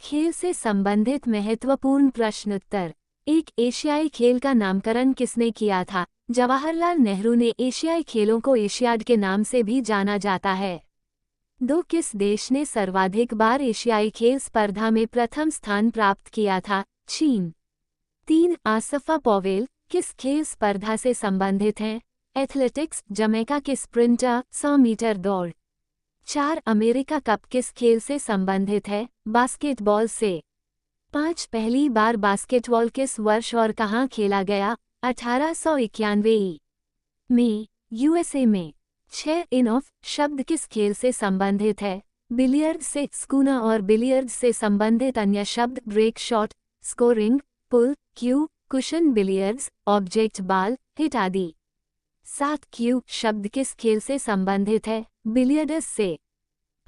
खेल से संबंधित महत्वपूर्ण प्रश्नोत्तर। एक एशियाई खेल का नामकरण किसने किया था? जवाहरलाल नेहरू ने। एशियाई खेलों को एशियाड के नाम से भी जाना जाता है। 2. किस देश ने सर्वाधिक बार एशियाई खेल स्पर्धा में प्रथम स्थान प्राप्त किया था? चीन। 3. आसफा पॉवेल किस खेल स्पर्धा से संबंधित हैं? एथलेटिक्स। जमैका के स्प्रिंटर 100 मीटर दौड़। 4. अमेरिका कप किस खेल से संबंधित है? बास्केटबॉल से। 5. पहली बार बास्केटबॉल किस वर्ष और कहाँ खेला गया? 1891 में, यूएसए में। 6. इन ऑफ शब्द किस खेल से संबंधित है? बिलियर्ड से। स्कूना और बिलियर्ड से संबंधित अन्य शब्द ब्रेक शॉट, स्कोरिंग, पुल, क्यू, कुशन बिलियर्ड्स, ऑब्जेक्ट बाल, हिट आदि। 7. क्यू शब्द किस खेल से संबंधित है? बिलियर्ड्स से।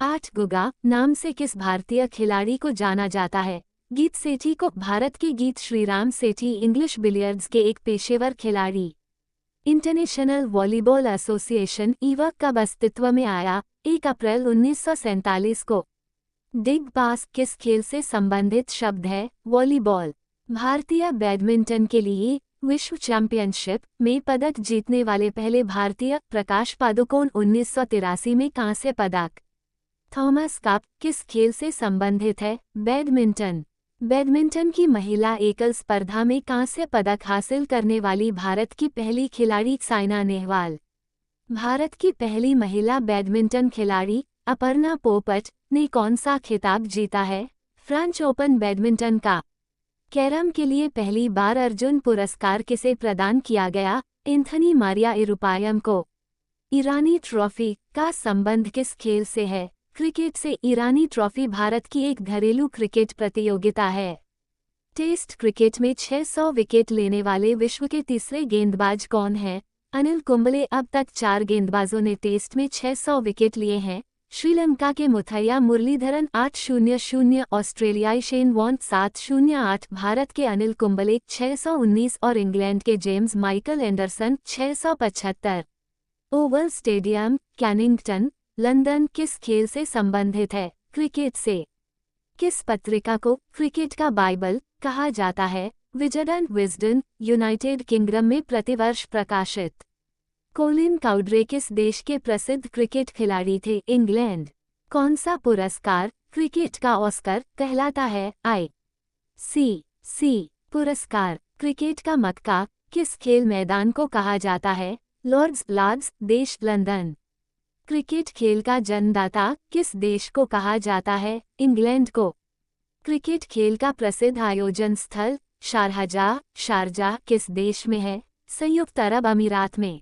8. गुगा नाम से किस भारतीय खिलाड़ी को जाना जाता है? गीत सेठी को। भारत के गीत श्रीराम सेठी इंग्लिश बिलियर्ड्स के एक पेशेवर खिलाड़ी। इंटरनेशनल वॉलीबॉल एसोसिएशन (IWA) कब अस्तित्व में आया? 1 अप्रैल 1947 को। डिग पास किस खेल से संबंधित शब्द है? वॉलीबॉल। भारतीय बैडमिंटन के लिए विश्व चैंपियनशिप में पदक जीतने वाले पहले भारतीय। प्रकाश पादुकोण 1983 में कांस्य पदक। थॉमस कप किस खेल से संबंधित है? बैडमिंटन। बैडमिंटन की महिला एकल स्पर्धा में कांस्य पदक हासिल करने वाली भारत की पहली खिलाड़ी साइना नेहवाल। भारत की पहली महिला बैडमिंटन खिलाड़ी अपर्णा पोपट ने कौन सा खिताब जीता है? फ्रेंच ओपन बैडमिंटन का। कैरम के लिए पहली बार अर्जुन पुरस्कार किसे प्रदान किया गया? एंथनी मारिया इरुपायम को। ईरानी ट्रॉफी का संबंध किस खेल से है? क्रिकेट से। ईरानी ट्रॉफी भारत की एक घरेलू क्रिकेट प्रतियोगिता है। टेस्ट क्रिकेट में 600 विकेट लेने वाले विश्व के तीसरे गेंदबाज कौन हैं? अनिल कुंबले। अब तक 4 गेंदबाजों ने टेस्ट में 600 विकेट लिए हैं। श्रीलंका के मुथैया मुरलीधरन 800, ऑस्ट्रेलियाई शेन वॉर्न 708, भारत के अनिल कुंबले 619 और इंग्लैंड के James Michael Anderson 675। Oval stadium, Kennington, London किस खेल से संबंधित है? क्रिकेट से। किस पत्रिका को क्रिकेट का बाइबल कहा जाता है? विजडन विजडन, यूनाइटेड किंगडम में प्रतिवर्ष प्रकाशित। कोलिन काउड्रे किस देश के प्रसिद्ध क्रिकेट खिलाड़ी थे? इंग्लैंड। कौन सा पुरस्कार क्रिकेट का ऑस्कर कहलाता है? ICC पुरस्कार। क्रिकेट का मक्का किस खेल मैदान को कहा जाता है? लॉर्ड्स, देश लंदन। क्रिकेट खेल का जन्मदाता किस देश को कहा जाता है? इंग्लैंड को। क्रिकेट खेल का प्रसिद्ध आयोजन स्थल शारजाह किस देश में है? संयुक्त अरब अमीरात में।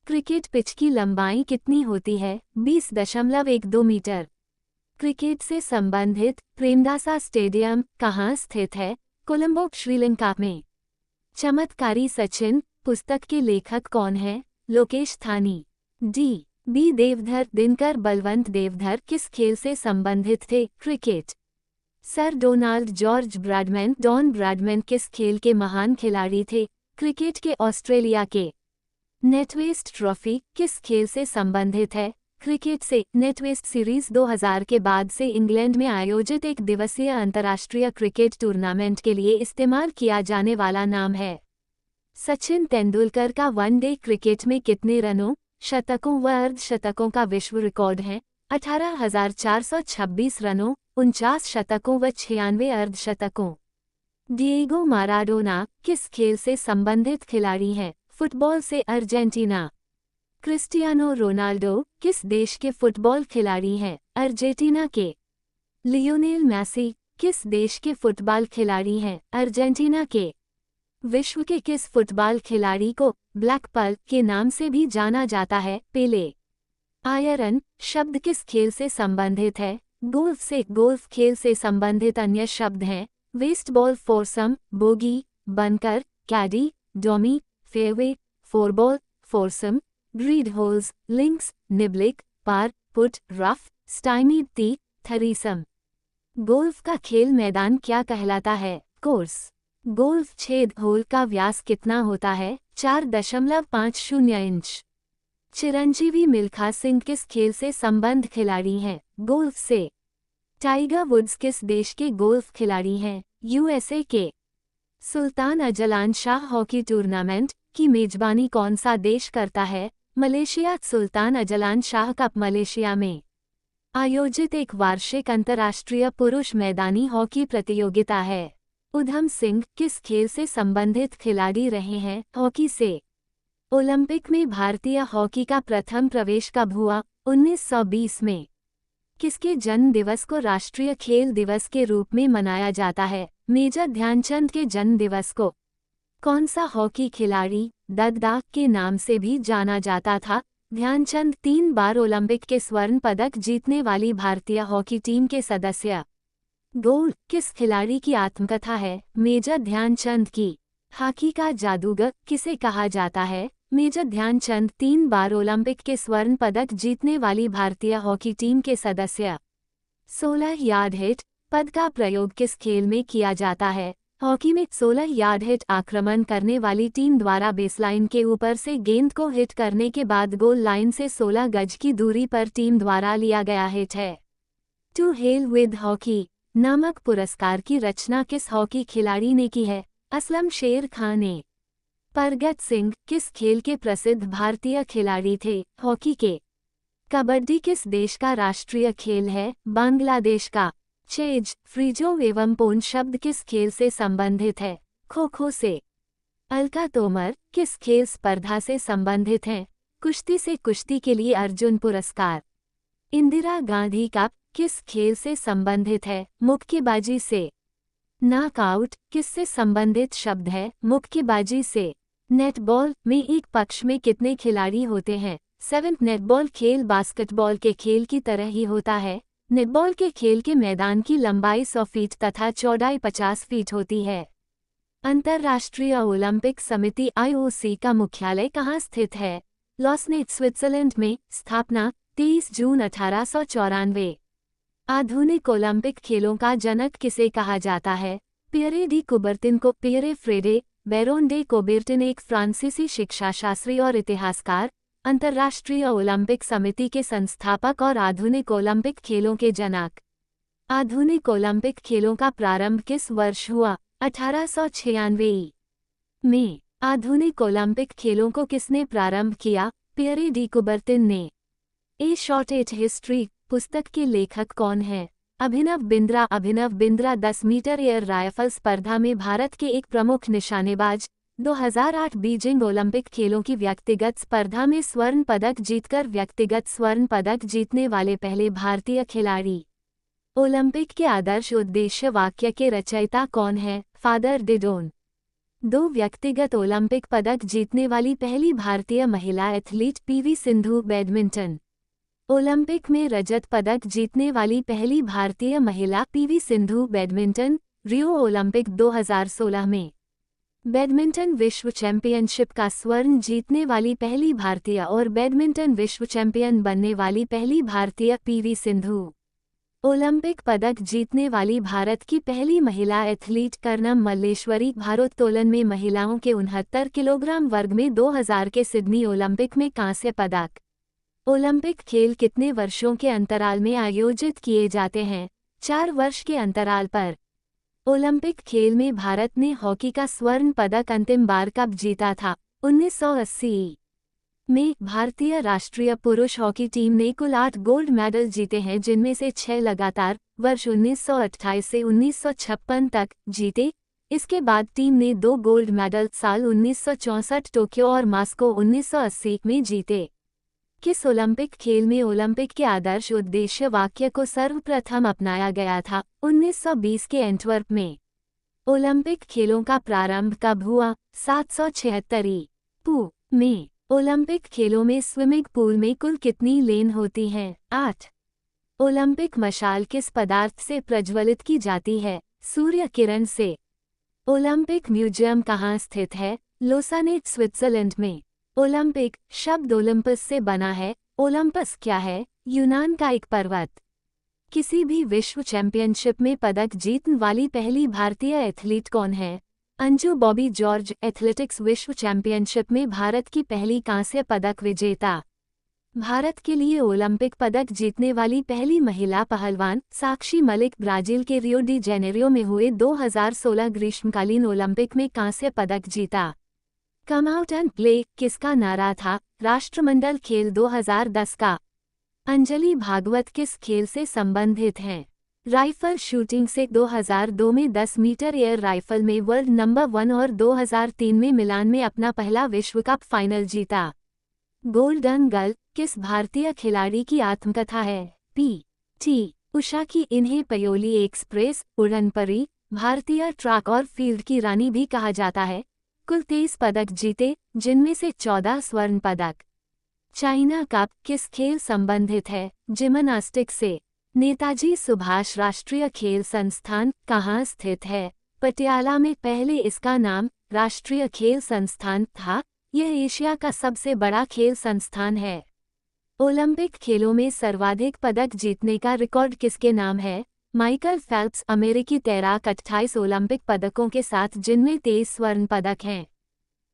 क्रिकेट पिच की लंबाई कितनी होती है? 20.12 मीटर। क्रिकेट से संबंधित प्रेमदासा स्टेडियम कहाँ स्थित है? कोलंबो, श्रीलंका में। चमत्कारी सचिन पुस्तक के लेखक कौन हैं? लोकेश थानी। D.B. देवधर दिनकर बलवंत देवधर किस खेल से संबंधित थे? Cricket. Sir Donald George Bradman Don Bradman किस खेल के महान खिलाड़ी थे? क्रिकेट के। ऑस्ट्रेलिया के। नेटवेस्ट ट्रॉफी किस खेल से संबंधित है? क्रिकेट से। नेटवेस्ट सीरीज 2000 के बाद से इंग्लैंड में आयोजित एक दिवसीय अंतर्राष्ट्रीय क्रिकेट टूर्नामेंट के लिए इस्तेमाल किया जाने वाला नाम है। सचिन तेंदुलकर का वनडे क्रिकेट में कितने रनों, शतकों व अर्धशतकों का विश्व रिकॉर्ड है? 18,426 रनों, 49 शतकों व 96 अर्धशतकों। डिएगो माराडोना किस खेल से संबंधित खिलाड़ी हैं? फुटबॉल से। अर्जेंटीना। क्रिस्टियानो रोनाल्डो किस देश के फुटबॉल खिलाड़ी हैं? अर्जेंटीना के। लियोनेल मेसी किस देश के फुटबॉल खिलाड़ी हैं? अर्जेंटीना के। विश्व के किस फुटबॉल खिलाड़ी को ब्लैक पर्ल के नाम से भी जाना जाता है? पेले। आयरन शब्द किस खेल से संबंधित है? गोल्फ से। गोल्फ खेल से संबंधित अन्य शब्द हैं वेस्टबॉल, फोरसम, बोगी, बंकर, कैडी, डॉमी, fairway, फोरबॉल, foursome, grid holes, links, निबलिक, पार, पुट, रफ, स्टाइमीड टी, थरीसम। गोल्फ का खेल मैदान क्या कहलाता है? कोर्स। गोल्फ छेद होल का व्यास कितना होता है? 4.50 इंच। चिरंजीवी मिल्खा सिंह किस खेल से संबंध खिलाड़ी हैं? गोल्फ से। टाइगर वुड्स किस देश के गोल्फ खिलाड़ी हैं? यूएसए के। Sultan Azlan Shah hockey tournament की मेजबानी कौन सा देश करता है? Malaysia. Sultan Azlan Shah cup Malaysia में आयोजित एक वार्षिक अंतर्राष्ट्रीय पुरुष मैदानी हॉकी प्रतियोगिता है। उधम सिंह किस खेल से संबंधित खिलाड़ी रहे हैं? हॉकी से। ओलंपिक में भारतीय हॉकी का प्रथम प्रवेश कब हुआ? 1920 में। किसके जन्म दिवस को राष्ट्रीय खेल दिवस के रूप में मनाया जाता है? मेजर ध्यानचंद के जन्म दिवस को। कौन सा हॉकी खिलाड़ी दद्दा के नाम से भी जाना जाता था? ध्यानचंद 3 बार ओलंपिक के स्वर्ण पदक जीतने वाली भारतीय हॉकी टीम के सदस्य। गोल्ड किस खिलाड़ी की आत्मकथा है? मेजर ध्यानचंद की। हॉकी का जादूगर किसे कहा जाता है? मेजर ध्यानचंद 3 बार ओलंपिक के स्वर्ण पदक जीतने वाली भारतीय हॉकी टीम के सदस्य। 16 यार्ड हिट पद का प्रयोग किस खेल में किया जाता है? हॉकी में 16 यार्ड हिट आक्रमण करने वाली टीम द्वारा बेसलाइन के ऊपर से गेंद को हिट करने के बाद गोल लाइन से 16 गज की दूरी पर टीम द्वारा लिया गया हिट है। टू हेल विद हॉकी नामक पुरस्कार की रचना किस हॉकी खिलाड़ी ने की है? असलम शेर खान ने। परगत सिंह किस खेल के प्रसिद्ध भारतीय खिलाड़ी थे? हॉकी के। कबड्डी किस देश का राष्ट्रीय खेल है? बांग्लादेश का। चेज फ्रीजो एवं पोन शब्द किस खेल से संबंधित है? खो खो से। अलका तोमर किस खेल स्पर्धा से संबंधित हैं? कुश्ती से। कुश्ती के लिए अर्जुन पुरस्कार। इंदिरा गांधी कप किस खेल से संबंधित है? मुक्केबाजी से। नॉकआउट किससे संबंधित शब्द है? मुक्केबाजी से। नेटबॉल में एक पक्ष में कितने खिलाड़ी होते हैं? 7। नेटबॉल खेल बास्केटबॉल के खेल की तरह ही होता है। नेटबॉल के खेल के मैदान की लंबाई 100 फीट तथा चौड़ाई 50 फीट होती है। अंतर्राष्ट्रीय ओलंपिक समिति (IOC) का मुख्यालय कहाँ स्थित है? लॉसनेट स्विट्जरलैंड में। स्थापना 23 जून 1894। आधुनिक ओलंपिक खेलों का जनक किसे कहा जाता है? पियरे डी कुबर्तिन को। पियरे फ्रेडे बैरोन डे कुबर्तिन एक फ्रांसीसी शिक्षाशास्त्री और इतिहासकार, अंतर्राष्ट्रीय ओलंपिक समिति के संस्थापक और आधुनिक ओलंपिक खेलों के जनक। आधुनिक ओलंपिक खेलों का प्रारंभ किस वर्ष हुआ? 1896 में। आधुनिक ओलंपिक खेलों को किसने प्रारंभ किया? पियरे डी कुबर्तिन ने। ए शॉर्ट एट हिस्ट्री पुस्तक के लेखक कौन हैं? Abhinav Bindra. Abhinav Bindra 10 metre air rifle स्पर्धा में भारत के एक प्रमुख निशानेबाज। 2008 बीजिंग ओलंपिक खेलों की व्यक्तिगत स्पर्धा में स्वर्ण पदक जीतकर व्यक्तिगत स्वर्ण पदक जीतने वाले पहले भारतीय खिलाड़ी। ओलंपिक के आदर्श उद्देश्य वाक्य के रचयिता कौन है? फादर डिडोन। 2 व्यक्तिगत ओलंपिक पदक जीतने वाली पहली भारतीय महिला athlete PV Sindhu. Badminton Olympic में रजत पदक जीतने वाली पहली भारतीय महिला PV Sindhu. Badminton Rio Olympic 2016 में। बैडमिंटन विश्व चैंपियनशिप का स्वर्ण जीतने वाली पहली भारतीय और बैडमिंटन विश्व चैंपियन बनने वाली पहली भारतीय पीवी सिंधु। ओलंपिक पदक जीतने वाली भारत की पहली महिला एथलीट कर्णम मल्लेश्वरी। भारोत्तोलन में महिलाओं के 69 किलोग्राम वर्ग में 2000 के सिडनी ओलंपिक में कांस्य पदक। ओलंपिक खेल कितने वर्षों के अंतराल में आयोजित किए जाते हैं? 4 वर्ष के अंतराल पर। ओलंपिक खेल में भारत ने हॉकी का स्वर्ण पदक अंतिम बार कब जीता था? 1980 में। भारतीय राष्ट्रीय पुरुष हॉकी टीम ने कुल 8 गोल्ड मेडल जीते हैं, जिनमें से 6 लगातार वर्ष 1928 से 1956 तक जीते। इसके बाद टीम ने 2 गोल्ड मेडल साल 1964 टोक्यो और मास्को 1980 में जीते। किस ओलंपिक खेल में ओलंपिक के आदर्श उद्देश्य वाक्य को सर्वप्रथम अपनाया गया था? 1920 के एंटवर्प में। ओलंपिक खेलों का प्रारंभ कब हुआ? 776 पू में। ओलंपिक खेलों में स्विमिंग पूल में कुल कितनी लेन होती हैं? 8। ओलंपिक मशाल किस पदार्थ से प्रज्वलित की जाती है? सूर्य किरण से। ओलंपिक म्यूजियम कहाँ स्थित है? लोसानेट स्विट्जरलैंड में। ओलंपिक शब्द ओलंपस से बना है। ओलंपस क्या है? यूनान का एक पर्वत। किसी भी विश्व चैंपियनशिप में पदक जीतने वाली पहली भारतीय एथलीट कौन है? अंजू बॉबी जॉर्ज। एथलेटिक्स विश्व चैंपियनशिप में भारत की पहली कांस्य पदक विजेता। भारत के लिए ओलंपिक पदक जीतने वाली पहली महिला पहलवान साक्षी मलिक ब्राजील के रियो डी जेनेरियो में हुए 2016 ग्रीष्मकालीन ओलंपिक में कांस्य पदक जीता। कम आउट एंड प्ले किसका नारा था? राष्ट्रमंडल खेल 2010 का। अंजलि भागवत किस खेल से संबंधित हैं? राइफल शूटिंग से 2002 में 10 मीटर एयर राइफल में वर्ल्ड नंबर 1 और 2003 में मिलान में अपना पहला विश्व कप फाइनल जीता। गोल्डन गर्ल किस भारतीय खिलाड़ी की आत्मकथा है? पी.टी. उषा की। इन्हें पयोली एक्सप्रेस, उड़न परी, भारतीय ट्रैक और फील्ड की रानी भी कहा जाता है। कुल 23 पदक जीते, जिनमें से 14 स्वर्ण पदक। चाइना कप किस खेल संबंधित है? जिम्नास्टिक से। नेताजी सुभाष राष्ट्रीय खेल संस्थान कहाँ स्थित है? पटियाला में। पहले इसका नाम राष्ट्रीय खेल संस्थान था। यह एशिया का सबसे बड़ा खेल संस्थान है। ओलंपिक खेलों में सर्वाधिक पदक जीतने का रिकॉर्ड किसके नाम है? Michael Phelps. अमेरिकी तैराक 28 ओलंपिक पदकों के साथ, जिनमें 23 स्वर्ण पदक हैं।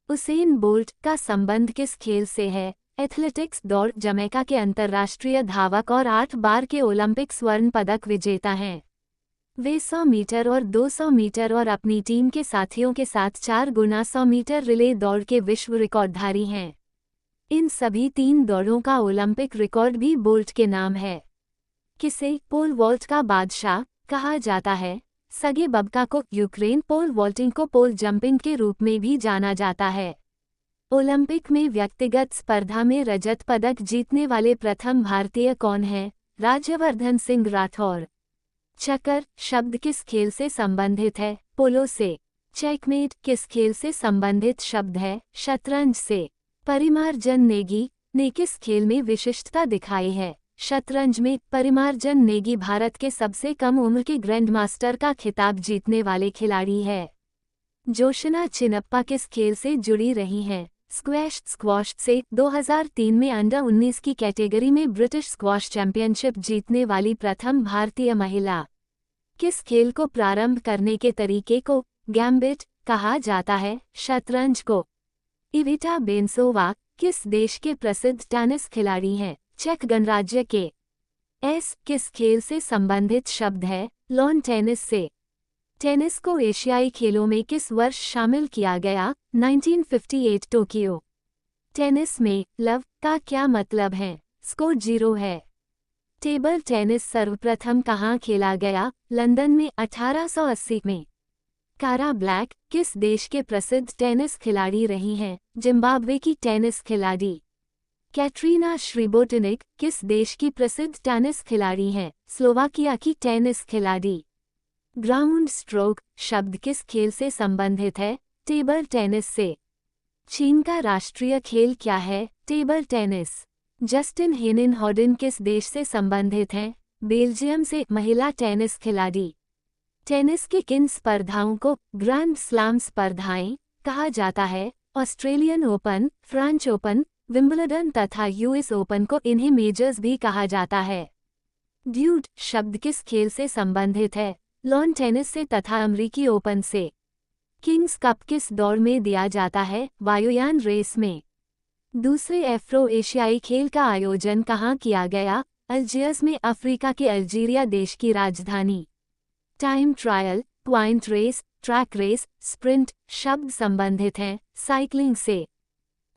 उसेन बोल्ट का संबंध किस खेल से है? एथलेटिक्स दौड़। जमैका के अंतर्राष्ट्रीय धावक और 8 बार के ओलंपिक स्वर्ण पदक विजेता हैं। वे 100 मीटर और 200 मीटर और अपनी टीम के साथियों के साथ 4 गुना 100 मीटर रिले दौड़ के विश्व रिकॉर्डधारी हैं। इन सभी 3 दौड़ों का ओलंपिक रिकॉर्ड भी बोल्ट के नाम है। किसे पोल वॉल्ट का बादशाह कहा जाता है? सगे बबका को। यूक्रेन पोल वॉल्टिंग को पोल जंपिंग के रूप में भी जाना जाता है। ओलंपिक में व्यक्तिगत स्पर्धा में रजत पदक जीतने वाले प्रथम भारतीय कौन हैं? राज्यवर्धन सिंह राठौर। चक्कर शब्द किस खेल से संबंधित है? पोलो से। चेकमेट किस खेल से संबंधित शब्द है? शतरंज से। परिमार्जन नेगी ने किस खेल में विशिष्टता दिखाई है? शतरंज में। परिमार्जन नेगी भारत के सबसे कम उम्र के ग्रैंड मास्टर का खिताब जीतने वाले खिलाड़ी है। जोशना चिनप्पा किस खेल से जुड़ी रही हैं? स्क्वॉश से। 2003 में अंडर 19 की कैटेगरी में ब्रिटिश स्क्वॉश चैंपियनशिप जीतने वाली प्रथम भारतीय महिला। किस खेल को प्रारंभ करने के तरीके को गैम्बिट कहा जाता है? शतरंज को। इविटा बेंसोवा किस देश के प्रसिद्ध टेनिस खिलाड़ी हैं? चेक गणराज्य के। एस किस खेल से संबंधित शब्द है? लॉन टेनिस से। टेनिस को एशियाई खेलों में किस वर्ष शामिल किया गया? 1958 टोक्यो। टेनिस में लव का क्या मतलब है? स्कोर 0 है। टेबल टेनिस सर्वप्रथम कहाँ खेला गया? लंदन में 1880 में। कारा ब्लैक किस देश के प्रसिद्ध टेनिस खिलाड़ी रही हैं? जिम्बाब्वे की टेनिस खिलाड़ी। कैटरीना श्रीबोटनिक किस देश की प्रसिद्ध टेनिस खिलाड़ी हैं? स्लोवाकिया की टेनिस खिलाड़ी। ग्राउंड स्ट्रोक शब्द किस खेल से संबंधित है? टेबल टेनिस से। चीन का राष्ट्रीय खेल क्या है? Table tennis. जस्टिन हेनिन हॉडन किस देश से संबंधित हैं? बेल्जियम से। महिला टेनिस खिलाड़ी। टेनिस की किन स्पर्धाओं को ग्रैंड स्लैम स्पर्धाएं कहा जाता है? Australian open, French open, Wimbledon तथा यूएस ओपन को इन्हें मेजर्स भी कहा जाता है। ड्यूड शब्द किस खेल से संबंधित है? लॉन टेनिस से तथा अमेरिकी ओपन से। किंग्स कप किस दौड़ में दिया जाता है? वायुयान रेस में। दूसरे एफ्रो एशियाई खेल का आयोजन कहाँ किया गया? अल्जियर्स में। अफ्रीका के अल्जीरिया देश की राजधानी। Time trial, point race, track race, sprint शब्द संबंधित हैं साइकिलिंग से।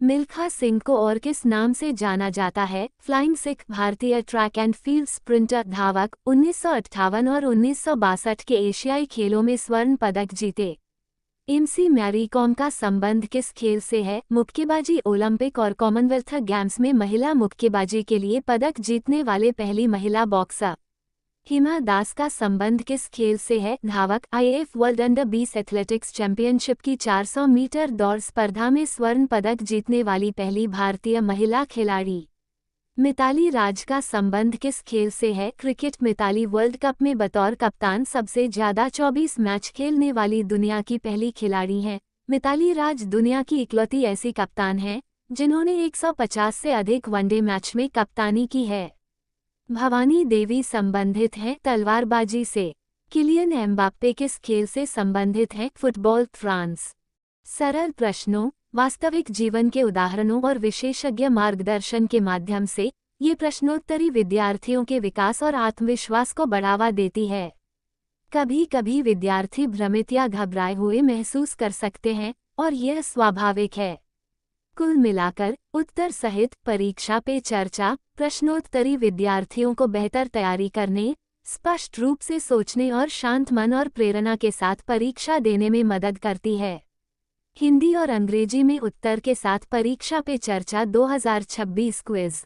मिल्खा सिंह को और किस नाम से जाना जाता है? फ्लाइंग सिख। भारतीय ट्रैक एंड फील्ड स्प्रिंटर धावक 1958 और 1962 के एशियाई खेलों में स्वर्ण पदक जीते। एमसी मैरी कॉम का संबंध किस खेल से है? मुक्केबाजी। ओलंपिक और कॉमनवेल्थ गेम्स में महिला मुक्केबाजी के लिए पदक जीतने वाले पहली महिला बॉक्सर। हिमा दास का संबंध किस खेल से है? धावक। IAF world under 20 athletics championship की 400 मीटर दौड़ स्पर्धा में स्वर्ण पदक जीतने वाली पहली भारतीय महिला खिलाड़ी। मिताली राज का संबंध किस खेल से है? क्रिकेट। मिताली वर्ल्ड कप में बतौर कप्तान सबसे ज्यादा 24 मैच खेलने वाली दुनिया की पहली खिलाड़ी हैं। मिताली राज दुनिया की इकलौती ऐसी कप्तान हैं जिन्होंने 150 से अधिक वनडे मैच में कप्तानी की है। भवानी देवी संबंधित हैं तलवारबाजी से। किलियन एम्बाप्पे किस खेल से संबंधित हैं? फुटबॉल। फ्रांस। सरल प्रश्नों वास्तविक जीवन के उदाहरणों और विशेषज्ञ मार्गदर्शन के माध्यम से ये प्रश्नोत्तरी विद्यार्थियों के विकास और आत्मविश्वास को बढ़ावा देती है। कभी कभी विद्यार्थी भ्रमित या घबराए हुए महसूस कर सकते हैं और यह स्वाभाविक है। कुल मिलाकर उत्तर सहित परीक्षा पे चर्चा प्रश्नोत्तरी विद्यार्थियों को बेहतर तैयारी करने, स्पष्ट रूप से सोचने और शांत मन और प्रेरणा के साथ परीक्षा देने में मदद करती है। हिंदी और अंग्रेजी में उत्तर के साथ परीक्षा पे चर्चा 2026 क्विज।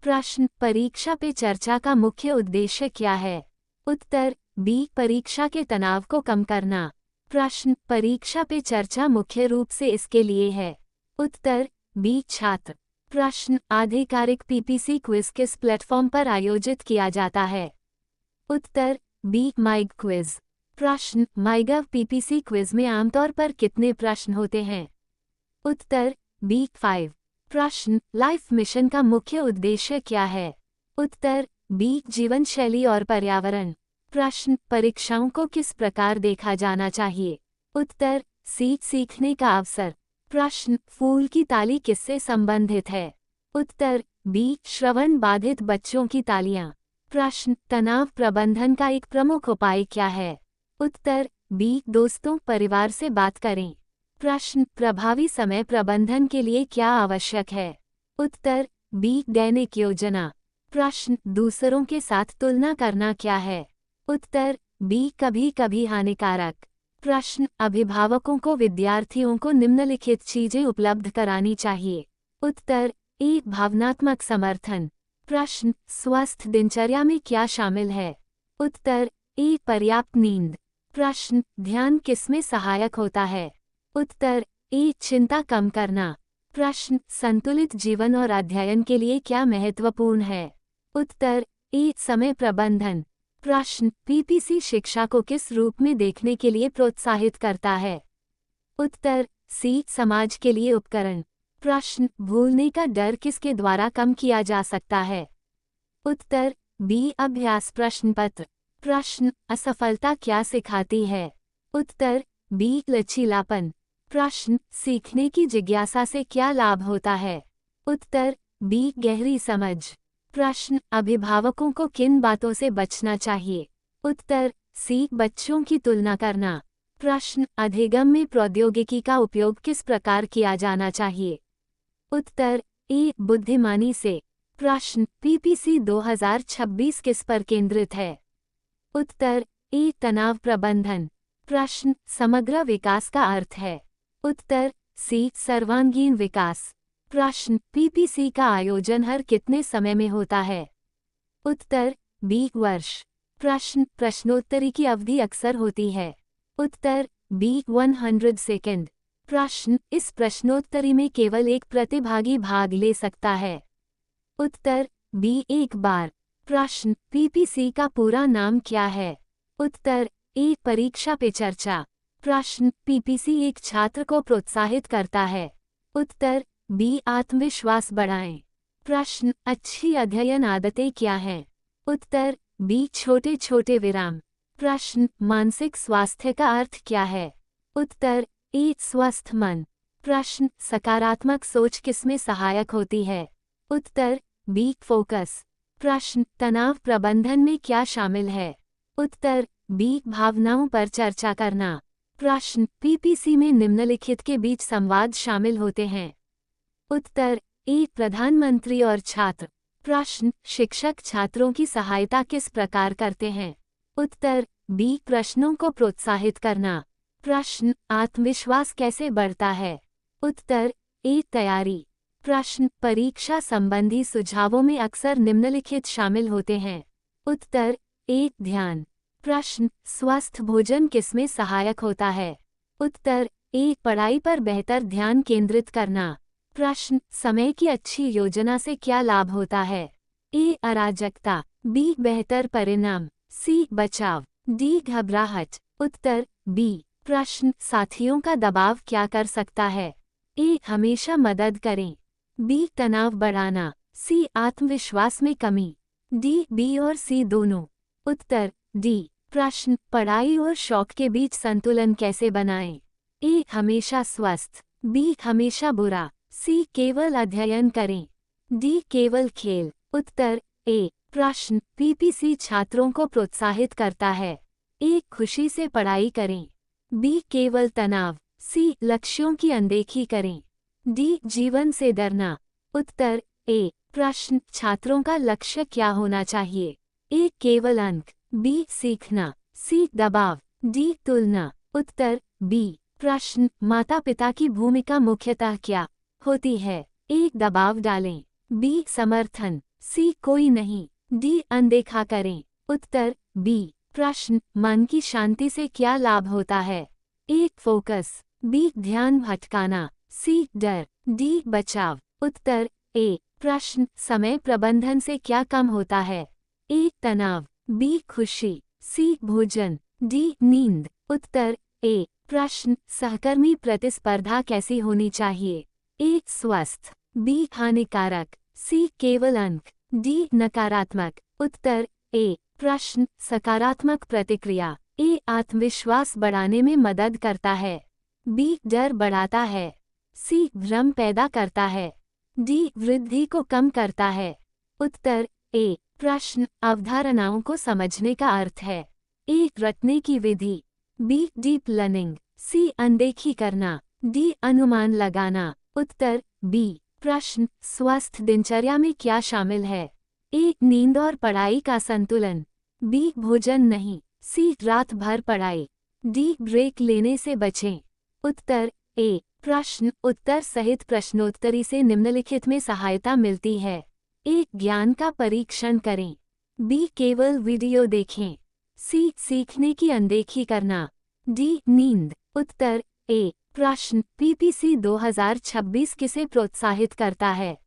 प्रश्न, परीक्षा पे चर्चा का मुख्य उद्देश्य क्या है? उत्तर बी, परीक्षा के तनाव को कम करना। प्रश्न, परीक्षा पे चर्चा मुख्य रूप से इसके लिए है। उत्तर बी, छात्र। प्रश्न, आधिकारिक पीपीसी क्विज किस प्लेटफॉर्म पर आयोजित किया जाता है? उत्तर बी, माइग क्विज। प्रश्न, माइगव पीपीसी क्विज में आमतौर पर कितने प्रश्न होते हैं? उत्तर बी, 5। प्रश्न, लाइफ मिशन का मुख्य उद्देश्य क्या है? उत्तर बी, जीवन शैली और पर्यावरण। प्रश्न, परीक्षाओं को किस प्रकार देखा जाना चाहिए? उत्तर सी, सीखने का अवसर। प्रश्न, फूल की ताली किससे संबंधित है? उत्तर बी, श्रवण बाधित बच्चों की तालियां। प्रश्न, तनाव प्रबंधन का एक प्रमुख उपाय क्या है? उत्तर बी, दोस्तों परिवार से बात करें। प्रश्न, प्रभावी समय प्रबंधन के लिए क्या आवश्यक है? उत्तर बी, दैनिक योजना। प्रश्न, दूसरों के साथ तुलना करना क्या है? उत्तर बी, कभी कभी हानिकारक। प्रश्न, अभिभावकों को विद्यार्थियों को निम्नलिखित चीजें उपलब्ध करानी चाहिए। उत्तर ए, भावनात्मक समर्थन। प्रश्न, स्वस्थ दिनचर्या में क्या शामिल है? उत्तर ए, पर्याप्त नींद। प्रश्न, ध्यान किसमें सहायक होता है? उत्तर ए, चिंता कम करना। प्रश्न, संतुलित जीवन और अध्ययन के लिए क्या महत्वपूर्ण है? उत्तर ए, समय प्रबंधन। प्रश्न, पीपीसी शिक्षा को किस रूप में देखने के लिए प्रोत्साहित करता है? उत्तर सी, समाज के लिए उपकरण। प्रश्न, भूलने का डर किसके द्वारा कम किया जा सकता है? उत्तर बी, अभ्यास प्रश्न पत्र। प्रश्न, असफलता क्या सिखाती है? उत्तर बी, लचीलापन। प्रश्न, सीखने की जिज्ञासा से क्या लाभ होता है? उत्तर बी, गहरी समझ। प्रश्न, अभिभावकों को किन बातों से बचना चाहिए? उत्तर सी, बच्चों की तुलना करना। प्रश्न, अधिगम में प्रौद्योगिकी का उपयोग किस प्रकार किया जाना चाहिए? उत्तर ए, बुद्धिमानी से। प्रश्न, पीपीसी 2026 किस पर केंद्रित है? उत्तर ए, तनाव प्रबंधन। प्रश्न, समग्र विकास का अर्थ है? उत्तर सी, सर्वांगीण विकास। प्रश्न, पीपीसी का आयोजन हर कितने समय में होता है? उत्तर बी, वर्ष। प्रश्न, प्रश्नोत्तरी की अवधि अक्सर होती है? उत्तर बी, 100 सेकंड। प्रश्न, इस प्रश्नोत्तरी में केवल एक प्रतिभागी भाग ले सकता है? उत्तर बी, एक बार। प्रश्न, पीपीसी का पूरा नाम क्या है? उत्तर ए, परीक्षा पे चर्चा। प्रश्न, पीपीसी एक छात्र को प्रोत्साहित करता है? उत्तर बी, आत्मविश्वास बढ़ाएं। प्रश्न, अच्छी अध्ययन आदतें क्या हैं? उत्तर बी, छोटे छोटे विराम। प्रश्न, मानसिक स्वास्थ्य का अर्थ क्या है? उत्तर ए, स्वस्थ मन। प्रश्न, सकारात्मक सोच किसमें सहायक होती है? उत्तर बी, फोकस। प्रश्न, तनाव प्रबंधन में क्या शामिल है? उत्तर बी, भावनाओं पर चर्चा करना। प्रश्न, पीपीसी में निम्नलिखित के बीच संवाद शामिल होते हैं? उत्तर ए, प्रधानमंत्री और छात्र। प्रश्न, शिक्षक छात्रों की सहायता किस प्रकार करते हैं? उत्तर बी, प्रश्नों को प्रोत्साहित करना। प्रश्न, आत्मविश्वास कैसे बढ़ता है? उत्तर ए, तैयारी। प्रश्न, परीक्षा संबंधी सुझावों में अक्सर निम्नलिखित शामिल होते हैं? उत्तर ए, ध्यान। प्रश्न, स्वस्थ भोजन किसमें सहायक होता है? उत्तर ए, पढ़ाई पर बेहतर ध्यान केंद्रित करना। प्रश्न, समय की अच्छी योजना से क्या लाभ होता है? ए, अराजकता। बी, बेहतर परिणाम। सी, बचाव। डी, घबराहट। उत्तर बी। प्रश्न, साथियों का दबाव क्या कर सकता है? ए, हमेशा मदद करें। बी, तनाव बढ़ाना। सी, आत्मविश्वास में कमी। डी, बी और सी दोनों। उत्तर डी। प्रश्न, पढ़ाई और शौक के बीच संतुलन कैसे बनाएं? ए, हमेशा स्वस्थ। बी हमेशा बुरा, सी केवल अध्ययन करें, डी केवल खेल। उत्तर ए प्रश्न पीपीसी छात्रों को प्रोत्साहित करता है, ए खुशी से पढ़ाई करें, बी केवल तनाव, सी लक्ष्यों की अनदेखी करें, डी जीवन से डरना। उत्तर ए प्रश्न छात्रों का लक्ष्य क्या होना चाहिए, ए केवल अंक, बी सीखना, सी दबाव, डी तुलना। उत्तर बी प्रश्न माता पिता की भूमिका मुख्यतः क्या होती है, ए दबाव डालें, बी समर्थन, सी कोई नहीं, डी अनदेखा करें। उत्तर बी प्रश्न मन की शांति से क्या लाभ होता है, ए फोकस, बी ध्यान भटकाना, सी डर, डी बचाव। उत्तर ए प्रश्न समय प्रबंधन से क्या कम होता है, ए तनाव, बी खुशी, सी भोजन, डी नींद। उत्तर ए प्रश्न सहकर्मी प्रतिस्पर्धा कैसी होनी चाहिए, ए स्वस्थ, बी हानिकारक, सी केवल अंक, डी नकारात्मक। उत्तर ए प्रश्न सकारात्मक प्रतिक्रिया, ए आत्मविश्वास बढ़ाने में मदद करता है, बी डर बढ़ाता है, सी भ्रम पैदा करता है, डी वृद्धि को कम करता है। उत्तर ए प्रश्न अवधारणाओं को समझने का अर्थ है, ए रटने की विधि, बी डीप लर्निंग, सी अनदेखी करना, डी अनुमान लगाना। उत्तर बी प्रश्न स्वस्थ दिनचर्या में क्या शामिल है, ए नींद और पढ़ाई का संतुलन, बी भोजन नहीं, सी रात भर पढ़ाई, डी ब्रेक लेने से बचें। उत्तर ए प्रश्न उत्तर सहित प्रश्नोत्तरी से निम्नलिखित में सहायता मिलती है, ए ज्ञान का परीक्षण करें, बी केवल वीडियो देखें, सी सीखने की अनदेखी करना, डी नींद। उत्तर ए प्रश्न पीपीसी 2026 किसे प्रोत्साहित करता है,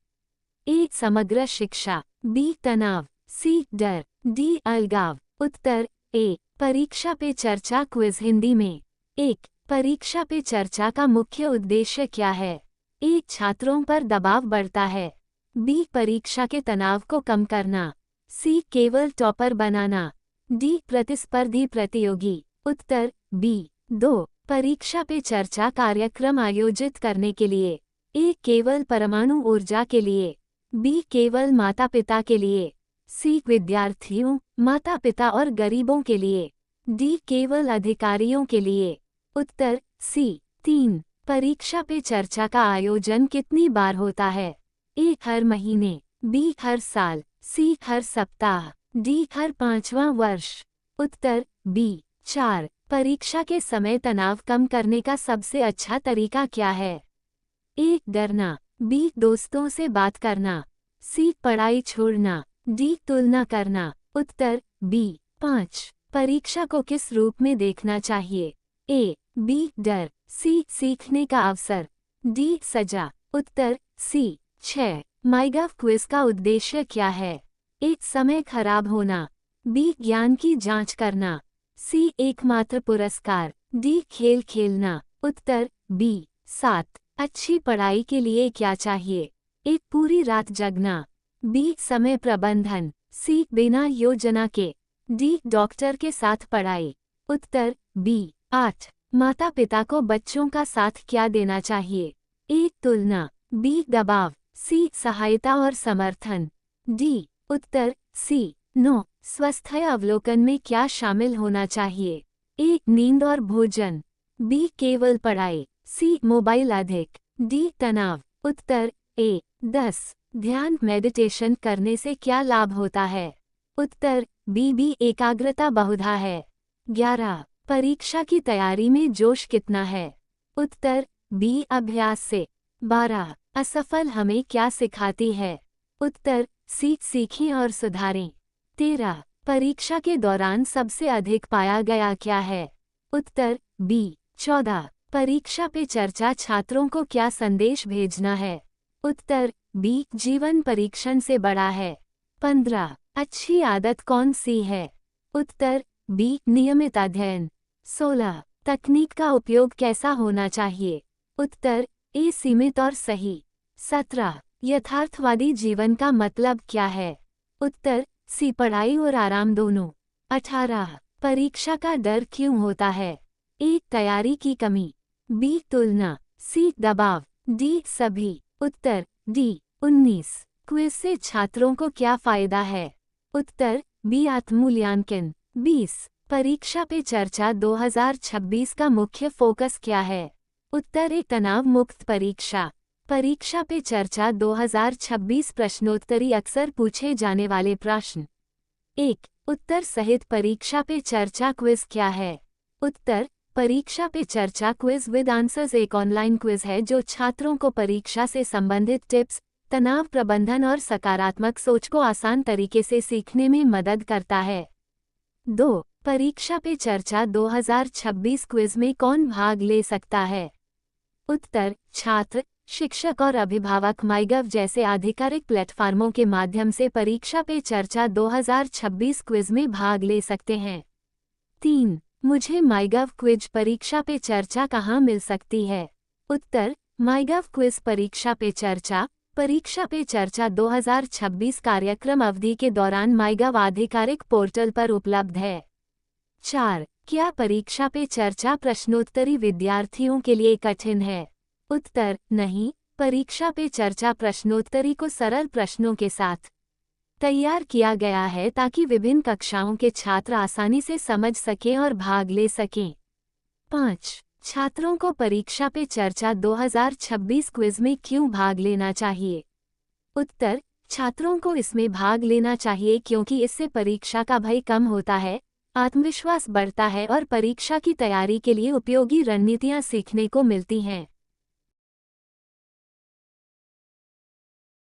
ए समग्र शिक्षा, बी तनाव, सी डर, डी अलगाव। उत्तर ए परीक्षा पे चर्चा क्विज हिंदी में, एक परीक्षा पे चर्चा का मुख्य उद्देश्य क्या है, ए छात्रों पर दबाव बढ़ता है, बी परीक्षा के तनाव को कम करना, सी केवल टॉपर बनाना, डी प्रतिस्पर्धी प्रतियोगी। उत्तर बी 2 परीक्षा पे चर्चा कार्यक्रम आयोजित करने के लिए, ए केवल परमाणु ऊर्जा के लिए, बी केवल माता पिता के लिए, सी विद्यार्थियों माता पिता और गरीबों के लिए, डी केवल अधिकारियों के लिए। उत्तर सी 3 परीक्षा पे चर्चा का आयोजन कितनी बार होता है, ए हर महीने, बी हर साल, सी हर सप्ताह, डी हर 5वां वर्ष। उत्तर बी 4 परीक्षा के समय तनाव कम करने का सबसे अच्छा तरीका क्या है, ए डरना, बी दोस्तों से बात करना, सी पढ़ाई छोड़ना, डी तुलना करना। उत्तर बी 5 परीक्षा को किस रूप में देखना चाहिए, ए बी डर, सी सीखने का अवसर, डी सजा। उत्तर सी 6 माईगव क्विज का उद्देश्य क्या है, ए समय खराब होना, बी ज्ञान की जांच करना, सी एकमात्र पुरस्कार, डी खेल खेलना। उत्तर बी 7 अच्छी पढ़ाई के लिए क्या चाहिए, ए पूरी रात जगना, बी समय प्रबंधन, सी बिना योजना के, डी डॉक्टर के साथ पढ़ाई। उत्तर बी 8 माता पिता को बच्चों का साथ क्या देना चाहिए, ए तुलना, बी दबाव, सी सहायता और समर्थन, डी। उत्तर सी 9 स्वास्थ्य अवलोकन में क्या शामिल होना चाहिए, ए नींद और भोजन, बी केवल पढ़ाई, सी मोबाइल अधिक, डी तनाव। उत्तर ए 10 ध्यान मेडिटेशन करने से क्या लाभ होता है। उत्तर बी एकाग्रता बहुधा है। 11 परीक्षा की तैयारी में जोश कितना है। उत्तर बी अभ्यास से। 12 असफल हमें क्या सिखाती है। उत्तर सीखें और सुधारें। 13 परीक्षा के दौरान सबसे अधिक पाया गया क्या है। उत्तर बी 14 परीक्षा पे चर्चा छात्रों को क्या संदेश भेजना है। उत्तर बी जीवन परीक्षण से बड़ा है। 15 अच्छी आदत कौन सी है। उत्तर बी नियमित अध्ययन। 16 तकनीक का उपयोग कैसा होना चाहिए। उत्तर ए सीमित और सही। 17 यथार्थवादी जीवन का मतलब क्या है। उत्तर सी पढ़ाई और आराम दोनों। 18 परीक्षा का डर क्यों होता है। ए तैयारी की कमी, बी तुलना, सी दबाव, डी सभी। उत्तर डी 19। क्विज से छात्रों को क्या फायदा है? उत्तर बी आत्ममूल्यांकन। 20। परीक्षा पे चर्चा 2026 का मुख्य फोकस क्या है? उत्तर ए तनाव मुक्त परीक्षा। परीक्षा पे चर्चा 2026 प्रश्नोत्तरी अक्सर पूछे जाने वाले प्रश्न। 1। उत्तर सहित परीक्षा पे चर्चा क्विज क्या है? उत्तर परीक्षा पे चर्चा क्विज विद आंसर्स एक ऑनलाइन क्विज है जो छात्रों को परीक्षा से संबंधित टिप्स, तनाव प्रबंधन और सकारात्मक सोच को आसान तरीके से सीखने में मदद करता है। 2। परीक्षा पे चर्चा 2026 क्विज में कौन भाग ले सकता है? उत्तर छात्र, शिक्षक और अभिभावक माईगव जैसे आधिकारिक प्लेटफार्मों के माध्यम से परीक्षा पे चर्चा 2026 क्विज में भाग ले सकते हैं। 3। मुझे माईगव क्विज परीक्षा पे चर्चा कहाँ मिल सकती है? उत्तर माईगव क्विज परीक्षा पे चर्चा 2026 कार्यक्रम अवधि के दौरान माईगव आधिकारिक पोर्टल पर उपलब्ध है। 4। क्या परीक्षा पे चर्चा प्रश्नोत्तरी विद्यार्थियों के लिए कठिन है? उत्तर नहीं, परीक्षा पे चर्चा प्रश्नोत्तरी को सरल प्रश्नों के साथ तैयार किया गया है ताकि विभिन्न कक्षाओं के छात्र आसानी से समझ सकें और भाग ले सकें। 5। छात्रों को परीक्षा पे चर्चा 2026 क्विज में क्यों भाग लेना चाहिए? उत्तर छात्रों को इसमें भाग लेना चाहिए क्योंकि इससे परीक्षा का भय कम होता है, आत्मविश्वास बढ़ता है और परीक्षा की तैयारी के लिए उपयोगी रणनीतियां सीखने को मिलती हैं।